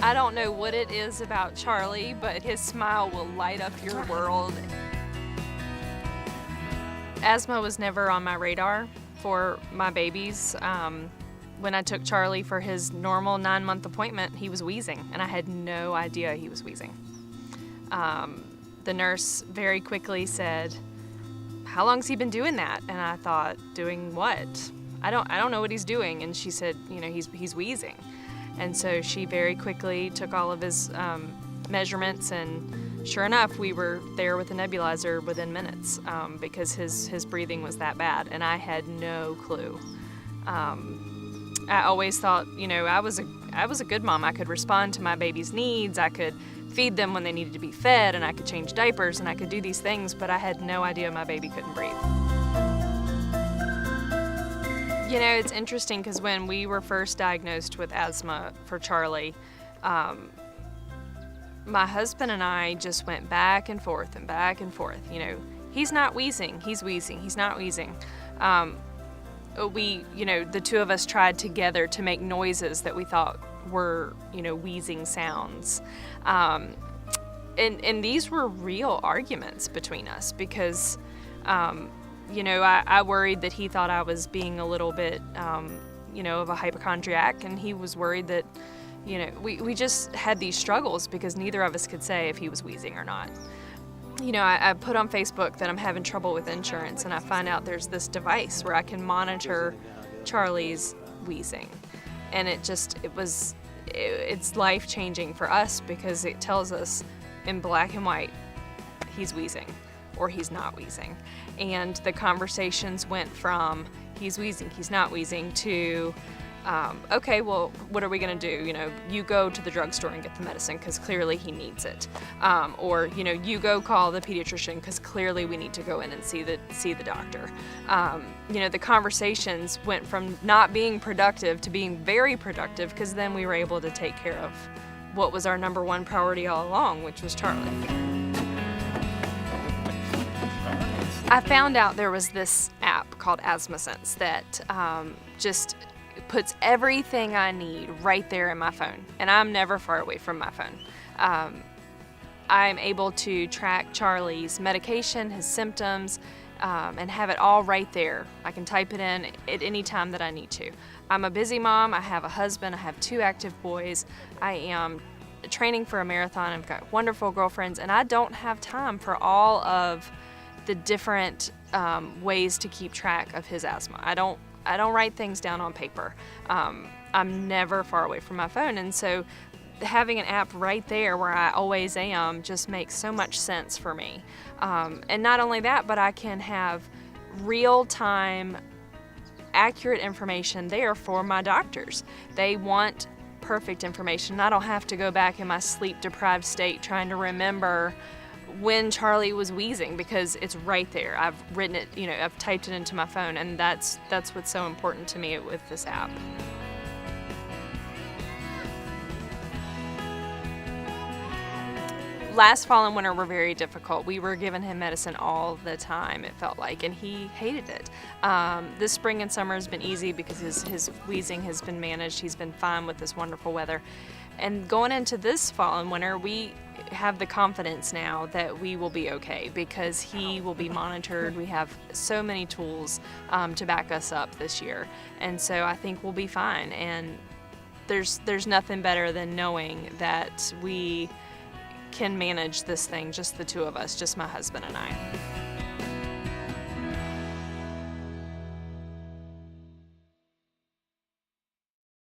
I don't know what it is about Charlie, but his smile will light up your world. Asthma was never on my radar for my babies. When I took Charlie for his normal 9-month appointment, he was wheezing, and I had no idea he was wheezing. The nurse very quickly said, "How long's he been doing that?" And I thought, "Doing what? I don't know what he's doing." And she said, he's wheezing. And so she very quickly took all of his measurements, and sure enough, we were there with a nebulizer within minutes because his breathing was that bad, and I had no clue. I always thought, I was a good mom. I could respond to my baby's needs. I could feed them when they needed to be fed, and I could change diapers, and I could do these things, but I had no idea my baby couldn't breathe. It's interesting because when we were first diagnosed with asthma for Charlie, my husband and I just went back and forth and back and forth. He's not wheezing, he's wheezing, he's not wheezing. The two of us tried together to make noises that we thought were, wheezing sounds. And these were real arguments between us because, I worried that he thought I was being a little bit, of a hypochondriac, and he was worried that, we just had these struggles because neither of us could say if he was wheezing or not. I put on Facebook that I'm having trouble with insurance, and I find out there's this device where I can monitor Charlie's wheezing. And it's life-changing for us because it tells us in black and white, he's wheezing or he's not wheezing. And the conversations went from he's wheezing, he's not wheezing to okay, well, what are we going to do? You go to the drugstore and get the medicine because clearly he needs it. Or, you go call the pediatrician because clearly we need to go in and see the doctor. The conversations went from not being productive to being very productive because then we were able to take care of what was our number one priority all along, which was Charlie. I found out there was this app called AsthmaSense that just puts everything I need right there in my phone, and I'm never far away from my phone. I'm able to track Charlie's medication, his symptoms, and have it all right there. I can type it in at any time that I need to. I'm a busy mom. I have a husband. I have 2 active boys. I am training for a marathon. I've got wonderful girlfriends, and I don't have time for all of the different ways to keep track of his asthma. I don't write things down on paper. I'm never far away from my phone, and so having an app right there where I always am just makes so much sense for me. And not only that, but I can have real-time, accurate information there for my doctors. They want perfect information. I don't have to go back in my sleep-deprived state trying to remember when Charlie was wheezing because it's right there. I've written it, I've typed it into my phone, and that's what's so important to me with this app. Last fall and winter were very difficult. We were giving him medicine all the time, it felt like, and he hated it. This spring and summer has been easy because his wheezing has been managed. He's been fine with this wonderful weather. And going into this fall and winter, we have the confidence now that we will be okay because he will be monitored. We have so many tools to back us up this year. And so I think we'll be fine. And there's nothing better than knowing that we can manage this thing, just the two of us, just my husband and I.